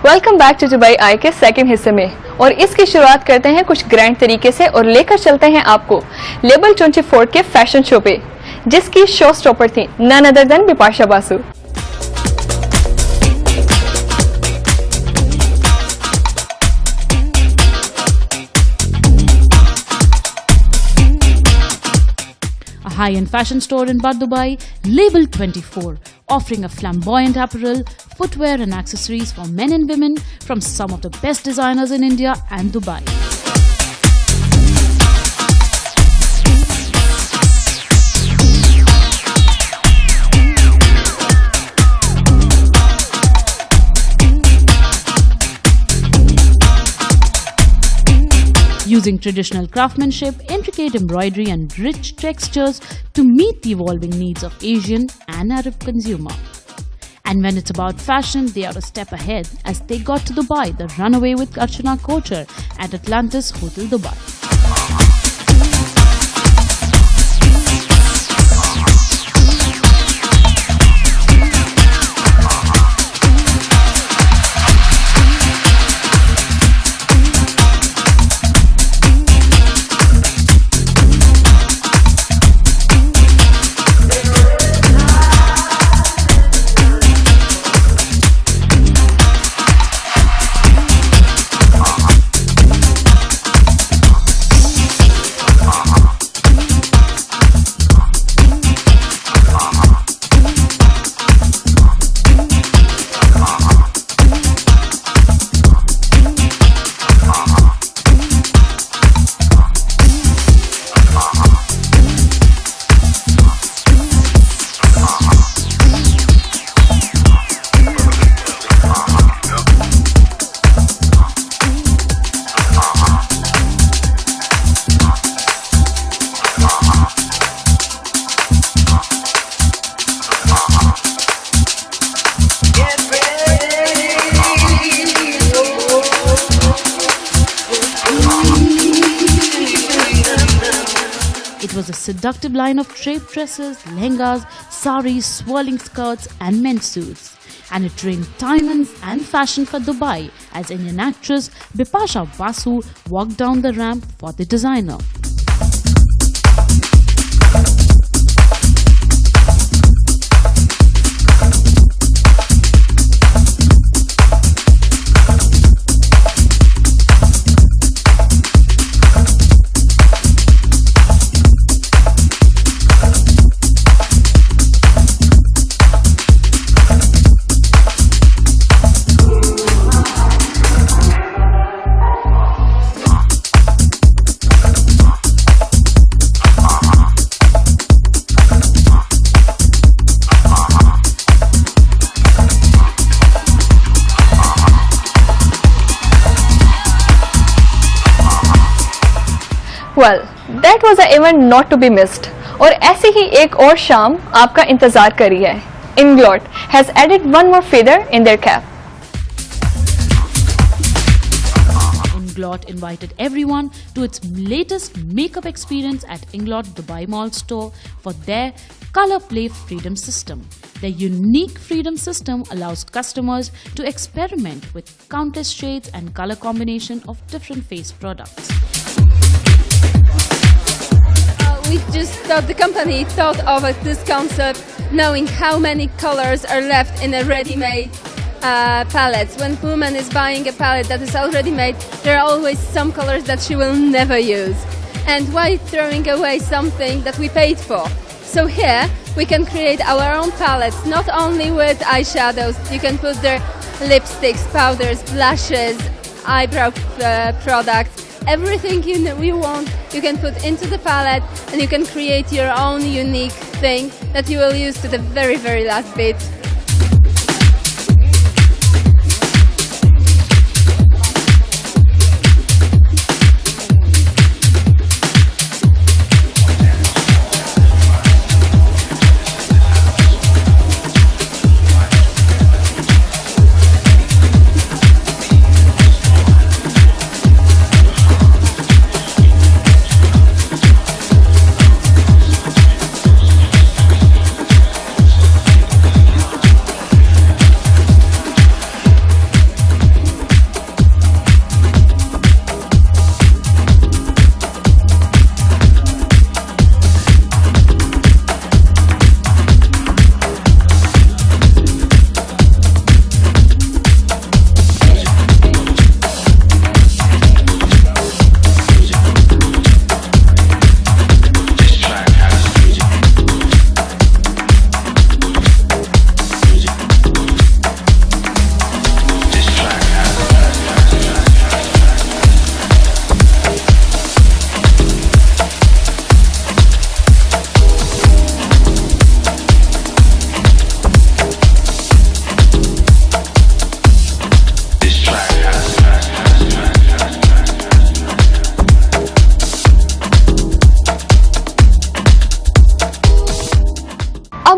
Welcome back to Dubai आई के second हिस्से में और इसकी शुरुआत करते हैं कुछ ग्रैंड तरीके से और लेकर चलते हैं आपको लेबल 24 के फैशन शो पे, जिसकी शो स्टॉपर थी none other than Bipasha Basu. High-end fashion store in Bad Dubai, Label 24, offering a flamboyant apparel, footwear and accessories for men and women from some of the best designers in India and Dubai. Using traditional craftsmanship, intricate embroidery and rich textures to meet the evolving needs of Asian and Arab consumer. And when it's about fashion, they are a step ahead as they got to Dubai the runaway with Archana Kochhar at Atlantis Hotel Dubai. It was a seductive line of draped dresses, lehengas, saris, swirling skirts and men's suits. And it reigned diamonds and fashion for Dubai as Indian actress Bipasha Basu walked down the ramp for the designer. Well, that was an event not to be missed. और ऐसी ही एक और शाम आपका इंतजार कर रही है. Inglot has added one more feather in their cap. Inglot invited everyone to its latest makeup experience at Inglot Dubai Mall store for their Color Play Freedom System. Their unique Freedom System allows customers to experiment with countless shades and color combination of different face products. We just thought the company thought of this concept knowing how many colors are left in a ready-made palettes. When woman is buying a palette that is already made, there are always some colors that she will never use. And why throwing away something that we paid for? So here we can create our own palettes, not only with eyeshadows. You can put their lipsticks, powders, blushes, eyebrow products. Everything you want, you can put into the palette and you can create your own unique thing that you will use to the very, very last bit.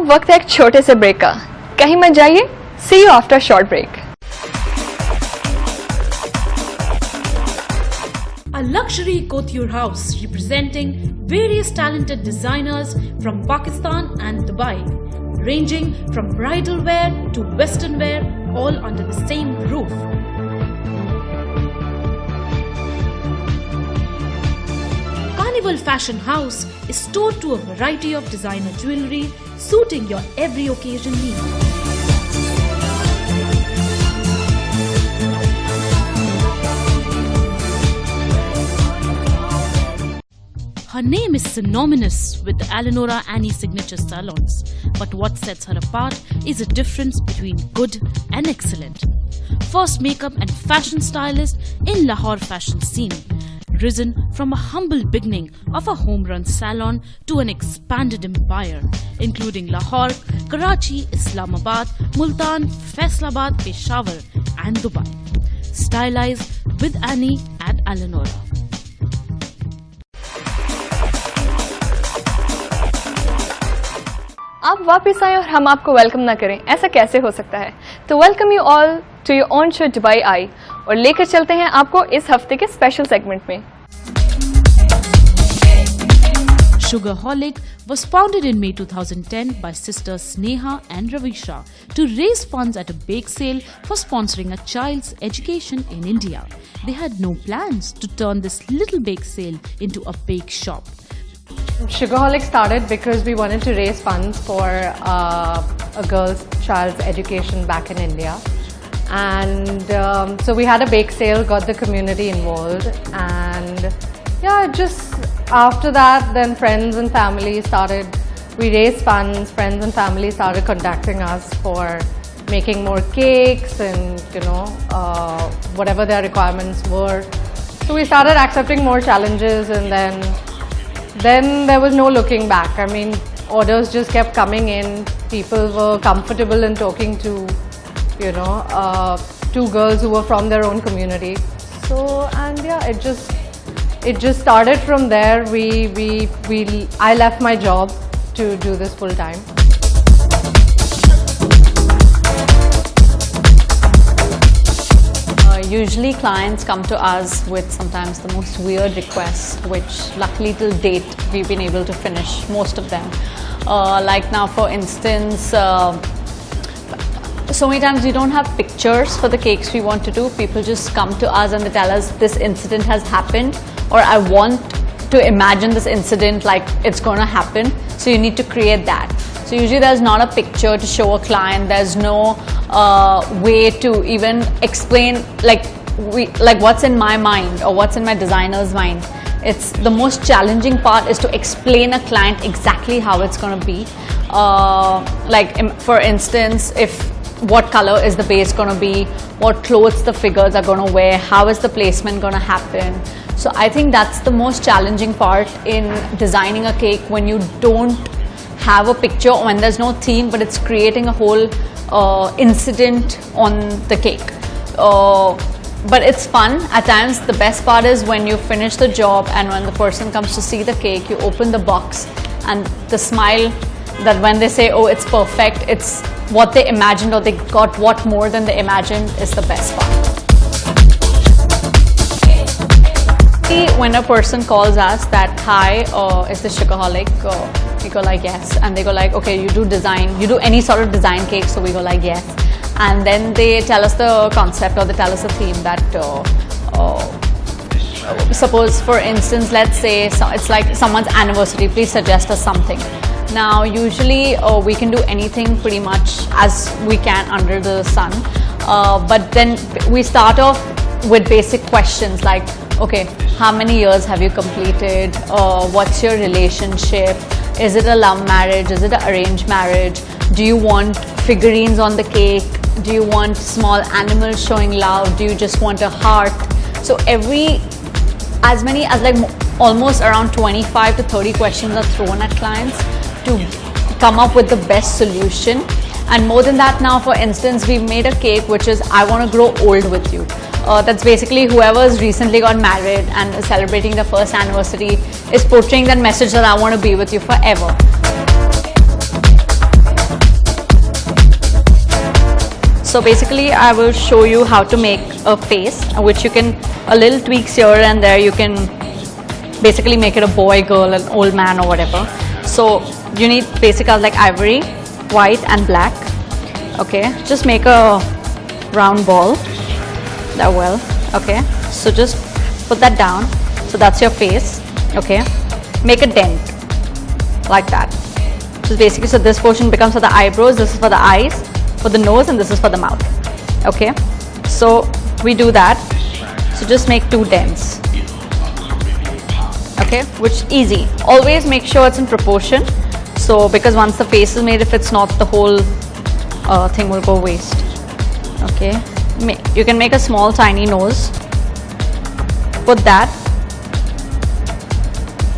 अब वक्त है एक छोटे से break का। कहीं मत जाइए, see you after short break. A luxury couture house representing various talented designers from Pakistan and Dubai, ranging from bridal wear to western wear, all under the same roof. Carnival Fashion House is stored to a variety of designer jewellery suiting your every occasion need. Her name is synonymous with the Eleonora Annie signature salons, but what sets her apart is a difference between good and excellent. First makeup and fashion stylist in Lahore fashion scene, risen from a humble beginning of a home-run salon to an expanded empire, including Lahore, Karachi, Islamabad, Multan, Faisalabad, Peshawar and Dubai. Stylized with Annie at Eleonora. आप वापस आए और हम आपको welcome ना करें, ऐसा कैसे हो सकता है। तो welcome you all to your own show Dubai eye, और लेकर चलते हैं आपको इस हफ्ते के स्पेशल सेगमेंट में। Sugarholic was founded in May 2010 by sisters Sneha and Ravisha to raise funds at a bake sale for sponsoring a child's education in India. They had no plans to turn this little bake sale into a bake shop. Sugarholic started because we wanted to raise funds for a girl's child's education back in India, and so we had a bake sale, got the community involved, and yeah, just after that then friends and family started, we raised funds, friends and family started contacting us for making more cakes and whatever their requirements were. So we started accepting more challenges, and then there was no looking back. I mean, orders just kept coming in. People were comfortable in talking to, two girls who were from their own community. So, and yeah, it just started from there. I left my job to do this full time. Usually clients come to us with sometimes the most weird requests, which luckily till date we've been able to finish most of them. Like now for instance, so many times we don't have pictures for the cakes we want to do. People just come to us and they tell us this incident has happened, or I want to imagine this incident like it's going to happen, so you need to create that. So usually there's not a picture to show a client, there's no way to even explain like what's in my mind or what's in my designer's mind. It's the most challenging part is to explain a client exactly how it's going to be. For instance, what color is the base going to be, what clothes the figures are going to wear, how is the placement going to happen. So I think that's the most challenging part in designing a cake, when you don't have a picture, when there's no theme, but it's creating a whole incident on the cake. But it's fun at times. The best part is when you finish the job and when the person comes to see the cake, you open the box and the smile that when they say, oh, it's perfect, it's what they imagined or they got what more than they imagined, is the best part. When a person calls us that, hi, is this Sugarholic? We go like, yes. And they go like, okay, you do design, you do any sort of design cake? So we go like, yes. And then they tell us the concept or they tell us the theme that, suppose for instance, let's say it's like someone's anniversary, please suggest us something. Now usually we can do anything pretty much as we can under the sun. But then we start off with basic questions like, okay, how many years have you completed? What's your relationship? Is it a love marriage? Is it an arranged marriage? Do you want figurines on the cake? Do you want small animals showing love? Do you just want a heart? So almost around 25 to 30 questions are thrown at clients to come up with the best solution. And more than that, now for instance, we've made a cake which is, I want to grow old with you. That's basically whoever's recently got married and is celebrating their first anniversary is portraying that message that I want to be with you forever. So basically I will show you how to make a face, which you can, a little tweaks here and there, you can basically make it a boy, girl, an old man or whatever. So you need basic colors like ivory, white and black. Okay, just make a round ball, that well, okay. So just put that down, so that's your face, okay. Make a dent, like that. So basically, so this portion becomes for the eyebrows, this is for the eyes, for the nose, and this is for the mouth, okay. So we do that, so just make 2 dents, okay, which easy. Always make sure it's in proportion, so because once the face is made, if it's not, the whole thing will go waste, okay. You can make a small tiny nose, put that,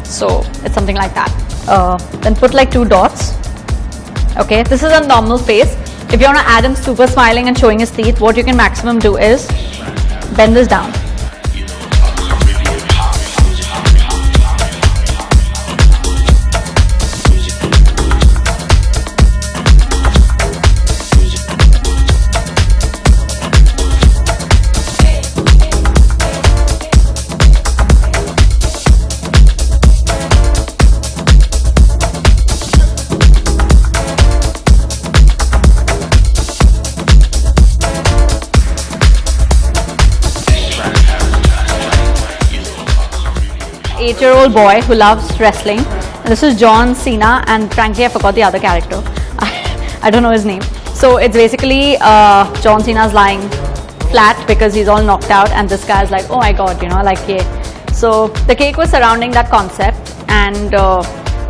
so it's something like that. Then put like 2 dots, okay. This is a normal face. If you want to add him super smiling and showing his teeth, what you can maximum do is bend this down. Eight-year-old boy who loves wrestling. And this is John Cena, and frankly I forgot the other character. I don't know his name. So it's basically John Cena's lying flat because he's all knocked out, and this guy's like, oh my god, you know, like, yeah. So the cake was surrounding that concept, and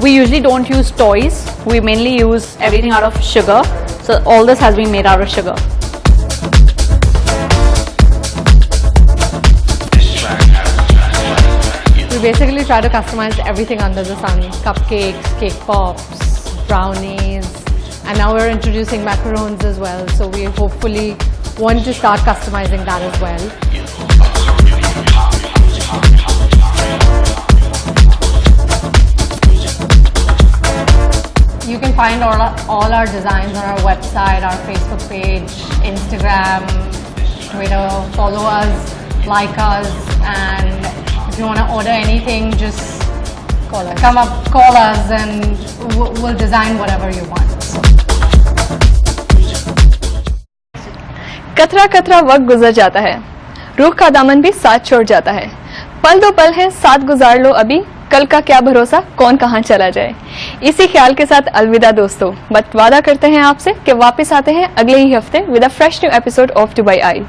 we usually don't use toys. We mainly use everything out of sugar. So all this has been made out of sugar. We basically try to customize everything under the sun. Cupcakes, cake pops, brownies, and now we're introducing macarons as well. So we hopefully want to start customizing that as well. You can find all our designs on our website, our Facebook page, Instagram, Twitter. Follow us, like us, and if you want to order anything, just call us, and we'll design whatever you want. कतरा कतरा वक्त गुजर जाता है, रूह का दामन भी साथ छोड़ जाता है। पल दो पल है, साथ गुजार लो अभी, कल का क्या भरोसा, कौन कहाँ चला जाए। इसी ख्याल के साथ अलविदा दोस्तों, बट वादा करते हैं आपसे कि वापस आते हैं अगले ही हफ्ते with a fresh new episode of Dubai I.